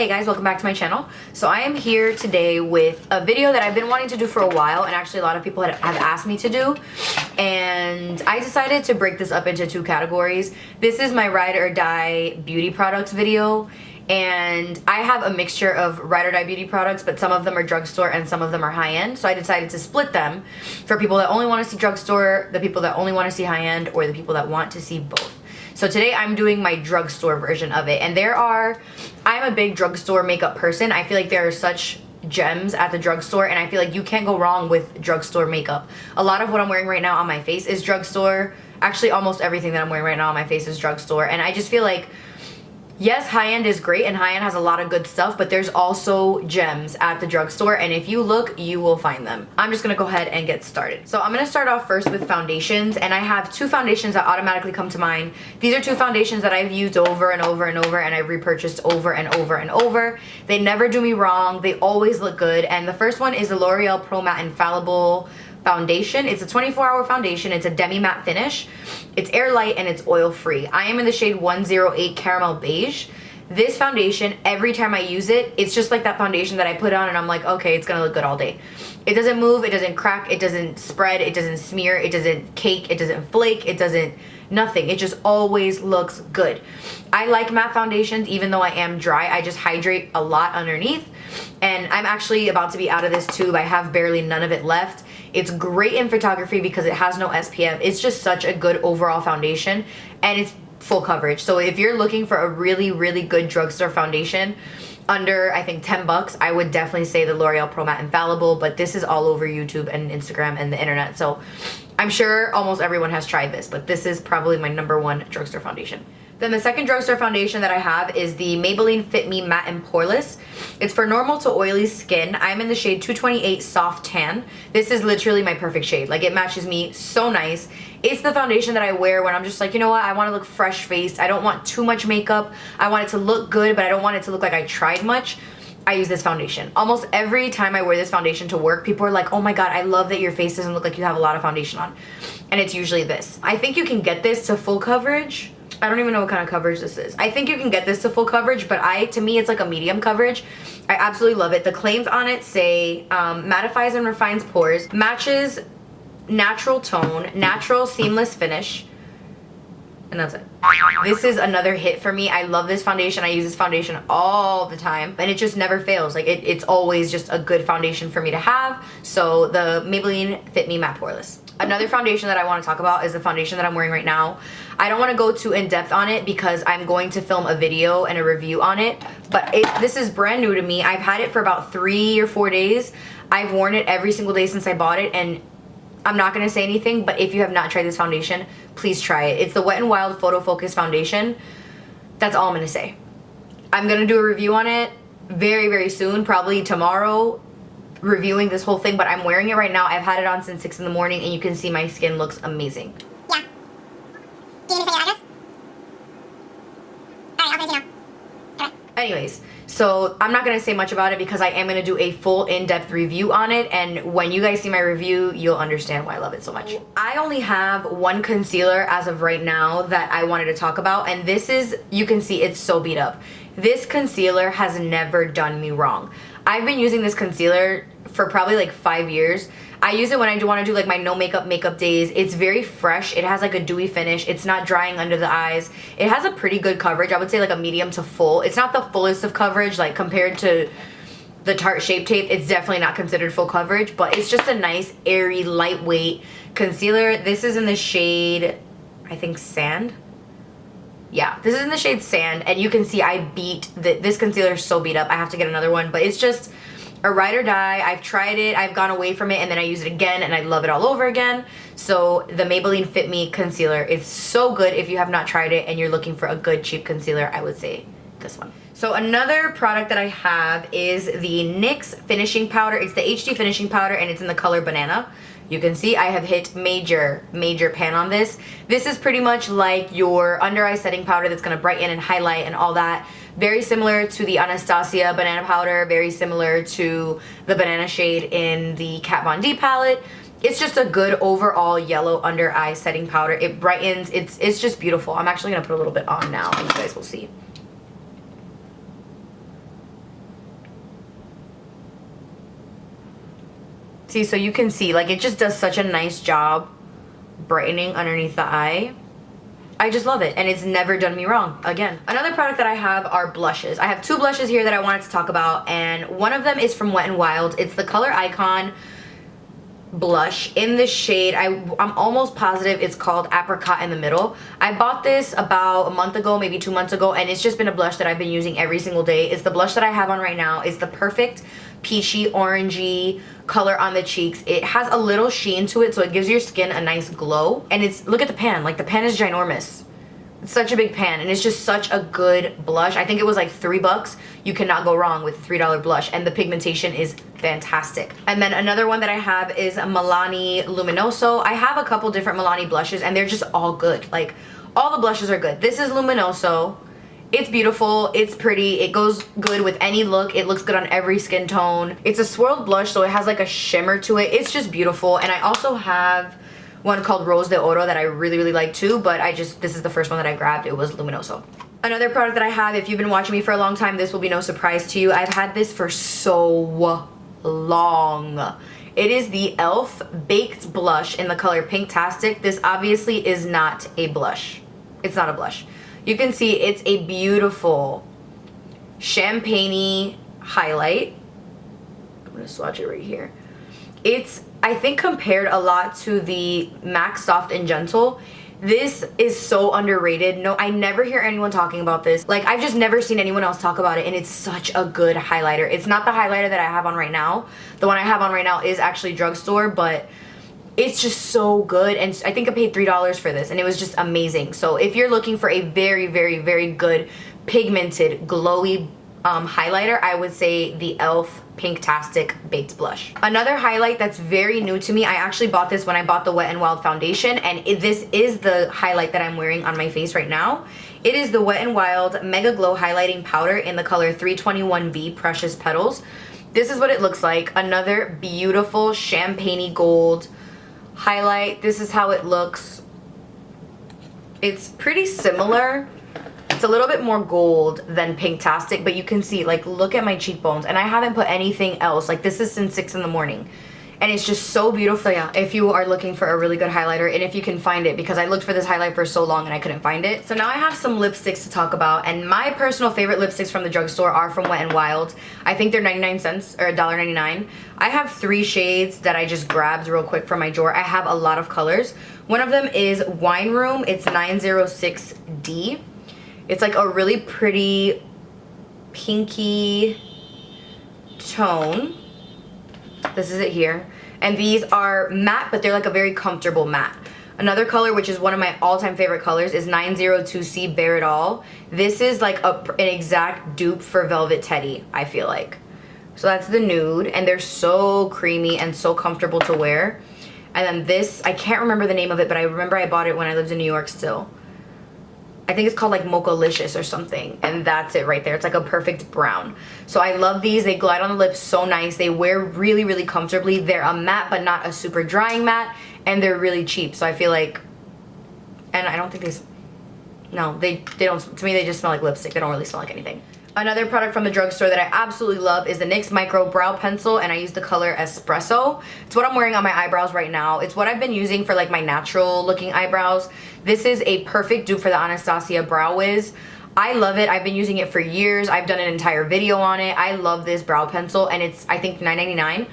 Hey guys, welcome back to my channel. So I am here today with a video that I've been wanting to do for a while, and actually a lot of people have asked me to do, and I decided to break this up into two categories. This is my ride or die beauty products video, and I have a mixture of ride or die beauty products, but some of them are drugstore and some of them are high-end, so I decided to split them for people that only want to see drugstore, the people that only want to see high-end, or the people that want to see both. So today I'm doing my drugstore version of it, and I'm a big drugstore makeup person. I feel like there are such gems at the drugstore, and I feel like you can't go wrong with drugstore makeup. A lot of what I'm wearing right now on my face is drugstore. Actually, almost everything that I'm wearing right now on my face is drugstore, and I just feel like, yes, high-end is great and high-end has a lot of good stuff, but there's also gems at the drugstore, and if you look, you will find them. I'm just gonna go ahead and get started. So I'm gonna start off first with foundations, and I have two foundations that automatically come to mind. These are two foundations that I've used over and over and over, and I've repurchased over and over and over. They never do me wrong. They always look good, and the first one is the L'Oreal Pro Matte Infallible foundation. It's a 24-hour foundation. It's a demi matte finish. It's air light and it's oil free. I am in the shade 108 Caramel Beige. This foundation, every time I use it, it's just like that foundation that I put on and I'm like, okay, it's gonna look good all day. It doesn't move, it doesn't crack, it doesn't spread, it doesn't smear, it doesn't cake, it doesn't flake, it doesn't nothing. It just always looks good. I like matte foundations even though I am dry. I just hydrate a lot underneath, and I'm actually about to be out of this tube. I have barely none of it left. It's great in photography because it has no SPF. It's just such a good overall foundation, and it's full coverage. So if you're looking for a really, really good drugstore foundation under, I think, 10 bucks, I would definitely say the L'Oreal Pro Matte Infallible, but this is all over YouTube and Instagram and the internet. So I'm sure almost everyone has tried this, but this is probably my #1 drugstore foundation. Then the second drugstore foundation that I have is the Maybelline Fit Me Matte and Poreless. It's for normal to oily skin. I'm in the shade 228 Soft Tan. This is literally my perfect shade. Like, it matches me so nice. It's the foundation that I wear when I'm just like, you know what, I want to look fresh faced. I don't want too much makeup. I want it to look good, but I don't want it to look like I tried much. I use this foundation. Almost every time I wear this foundation to work, people are like, oh my god, I love that your face doesn't look like you have a lot of foundation on. And it's usually this. I think you can get this to full coverage. I don't even know what kind of coverage this is. I think you can get this to full coverage, but to me, it's like a medium coverage. I absolutely love it. The claims on it say mattifies and refines pores, matches natural tone, natural seamless finish, and that's it. This is another hit for me. I love this foundation. I use this foundation all the time, and it just never fails. Like, it's always just a good foundation for me to have. So the Maybelline Fit Me Matte Poreless. Another foundation that I want to talk about is the foundation that I'm wearing right now. I don't want to go too in-depth on it because I'm going to film a video and a review on it, but this is brand new to me. I've had it for about 3 or 4 days. I've worn it every single day since I bought it, and I'm not going to say anything, but if you have not tried this foundation, please try it. It's the Wet n Wild Photo Focus Foundation. That's all I'm going to say. I'm going to do a review on it very, very soon, probably tomorrow, reviewing this whole thing, but I'm wearing it right now. I've had it on since 6 in the morning, and you can see my skin looks amazing. Yeah. Do you need to say your address? Alright, I'll say no. Anyways, so I'm not going to say much about it because I am going to do a full in-depth review on it, and when you guys see my review, you'll understand why I love it so much. I only have one concealer as of right now that I wanted to talk about, and this is, you can see it's so beat up. This concealer has never done me wrong. I've been using this concealer for probably like 5 years. I use it when I want to do like my no makeup days. It's very fresh. It has like a dewy finish. It's not drying under the eyes. It has a pretty good coverage. I would say like a medium to full. It's not the fullest of coverage, like compared to the Tarte Shape Tape. It's definitely not considered full coverage, but it's just a nice, airy, lightweight concealer. This is in the shade, I think, Sand. Yeah, this is in the shade Sand, and you can see I beat this concealer is so beat up. I have to get another one, but it's just a ride or die. I've tried it, I've gone away from it, and then I use it again, and I love it all over again. So the Maybelline Fit Me concealer is so good. If you have not tried it and you're looking for a good cheap concealer, I would say this one. So another product that I have is the NYX finishing powder. It's the HD finishing powder, and it's in the color Banana. You can see I have hit major pan on this. This is pretty much like your under eye setting powder that's going to brighten and highlight and all that. Very similar to the Anastasia banana powder, very similar to the banana shade in the Kat Von D palette. It's just a good overall yellow under eye setting powder. It brightens, it's just beautiful. I'm actually going to put a little bit on now and you guys will see. See, so you can see, like, it just does such a nice job brightening underneath the eye. I just love it, and it's never done me wrong again. Another product that I have are blushes. I have 2 blushes here that I wanted to talk about, and one of them is from Wet n Wild. It's the Color Icon blush in the shade, I'm almost positive it's called Apricot in the Middle. I bought this about a month ago, maybe 2 months ago, and it's just been a blush that I've been using every single day. It's the blush that I have on right now. It's the perfect peachy orangey color on the cheeks. It has a little sheen to it, so it gives your skin a nice glow. And it's, look at the pan, like the pan is ginormous. It's such a big pan, and it's just such a good blush. I think it was like $3. You cannot go wrong with a $3 blush, and the pigmentation is fantastic. And then another one that I have is Milani Luminoso. I have a couple different Milani blushes, and they're just all good. Like, all the blushes are good. This is Luminoso. It's beautiful, it's pretty, it goes good with any look, it looks good on every skin tone. It's a swirled blush, so it has like a shimmer to it. It's just beautiful. And I also have one called Rose de Oro that I really like too, but this is the first one that I grabbed. It was Luminoso. Another product that I have, if you've been watching me for a long time, this will be no surprise to you. I've had this for so long. It is the e.l.f. Baked Blush in the color Pinktastic. This obviously is not a blush. It's not a blush. You can see it's a beautiful champagne-y highlight. I'm gonna swatch it right here. It's, I think, compared a lot to the MAC Soft and Gentle. This is so underrated. No, I never hear anyone talking about this. Like, I've just never seen anyone else talk about it, and it's such a good highlighter. It's not the highlighter that I have on right now. The one I have on right now is actually drugstore, but it's just so good. And I think I paid $3 for this, and it was just amazing. So if you're looking for a very good pigmented glowy highlighter, I would say the e.l.f. Pinktastic Baked Blush. Another highlight that's very new to me, I actually bought this when I bought the Wet n Wild foundation, and this is the highlight that I'm wearing on my face right now. It is the Wet n Wild Mega Glow Highlighting Powder in the color 321V Precious Petals. This is what it looks like. Another beautiful champagne-y gold highlight. This is how it looks. It's pretty similar. It's a little bit more gold than Pinktastic, but you can see, like, look at my cheekbones, and I haven't put anything else. Like, this is since 6 in the morning, and it's just so beautiful. Yeah, if you are looking for a really good highlighter, and if you can find it, because I looked for this highlight for so long and I couldn't find it. So now I have some lipsticks to talk about, and my personal favorite lipsticks from the drugstore are from Wet n Wild. I think they're 99 cents or $1.99. I have 3 shades that I just grabbed real quick from my drawer. I have a lot of colors. One of them is Wine Room. It's 906D. It's like a really pretty pinky tone. This is it here. And these are matte, but they're like a very comfortable matte. Another color, which is one of my all-time favorite colors, is 902C Bare It All. This is like an exact dupe for Velvet Teddy, I feel like. So that's the nude, and they're so creamy and so comfortable to wear. And then this, I can't remember the name of it, but I remember I bought it when I lived in New York still. I think it's called like Mochalicious or something, and that's it right there. It's like a perfect brown. So I love these. They glide on the lips so nice. They wear really comfortably. They're a matte but not a super drying matte, and they're really cheap. So I feel like, and I don't think they don't, to me they just smell like lipstick. They don't really smell like anything. Another product from the drugstore that I absolutely love is the NYX Micro Brow Pencil, and I use the color Espresso. It's what I'm wearing on my eyebrows right now. It's what I've been using for like my natural looking eyebrows. This is a perfect dupe for the Anastasia Brow Wiz. I love it. I've been using it for years. I've done an entire video on it. I love this brow pencil, and it's, I think, $9.99.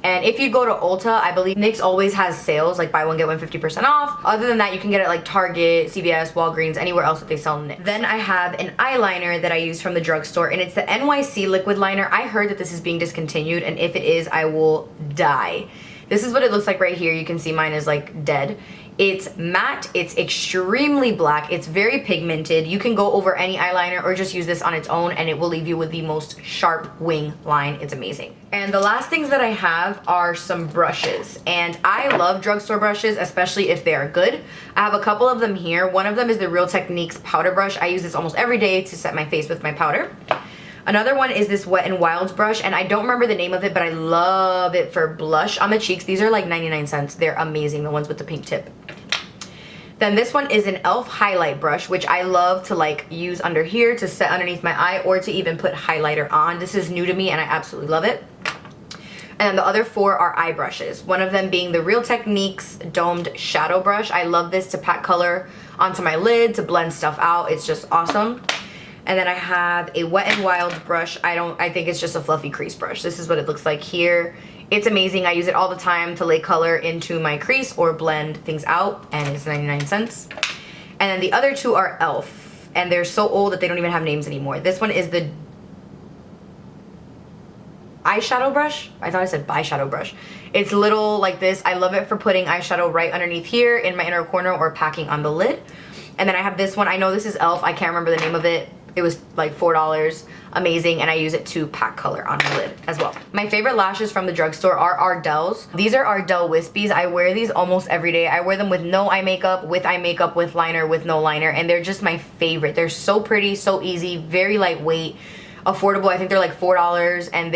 And if you go to Ulta, I believe NYX always has sales, like buy one get one 50% off. Other than that, you can get it like Target, CVS, Walgreens, anywhere else that they sell NYX. Then I have an eyeliner that I use from the drugstore, and it's the NYC Liquid Liner. I heard that this is being discontinued, and if it is, I will die. This is what it looks like right here. You can see mine is like dead. It's matte, it's extremely black, it's very pigmented. You can go over any eyeliner or just use this on its own, and it will leave you with the most sharp wing line. It's amazing. And the last things that I have are some brushes, and I love drugstore brushes, especially if they are good. I have a couple of them here. One of them is the Real Techniques powder brush. I use this almost every day to set my face with my powder. Another one is this Wet n Wild brush, and I don't remember the name of it, but I love it for blush on the cheeks. These are like 99 cents. They're amazing, the ones with the pink tip. Then this one is an e.l.f. highlight brush, which I love to like use under here to set underneath my eye, or to even put highlighter on. This is new to me and I absolutely love it. And then the other 4 are eye brushes. One of them being the Real Techniques Domed Shadow Brush. I love this to pack color onto my lid, to blend stuff out. It's just awesome. And then I have a Wet n Wild brush. I think it's just a fluffy crease brush. This is what it looks like here. It's amazing. I use it all the time to lay color into my crease or blend things out, and it's 99 cents. And then the other 2 are e.l.f. and they're so old that they don't even have names anymore. This one is the eyeshadow brush. I thought I said bi-shadow brush. It's little like this. I love it for putting eyeshadow right underneath here in my inner corner or packing on the lid. And then I have this one. I know this is e.l.f. I can't remember the name of it. It was like $4. Amazing, and I use it to pack color on my lid as well. My favorite lashes from the drugstore are Ardell's. These are Ardell Wispies. I wear these almost every day. I wear them with no eye makeup, with liner, with no liner, and they're just my favorite. They're so pretty, so easy, very lightweight, affordable. I think they're like $4, and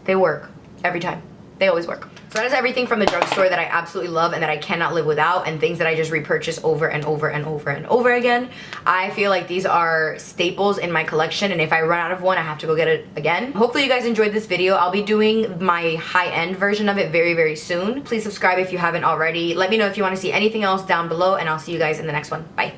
they work every time. They always work. So that is everything from the drugstore that I absolutely love and that I cannot live without, and things that I just repurchase over and over and over and over again. I feel like these are staples in my collection, and if I run out of one, I have to go get it again. Hopefully you guys enjoyed this video. I'll be doing my high-end version of it very, very soon. Please subscribe if you haven't already. Let me know if you want to see anything else down below, and I'll see you guys in the next one. Bye.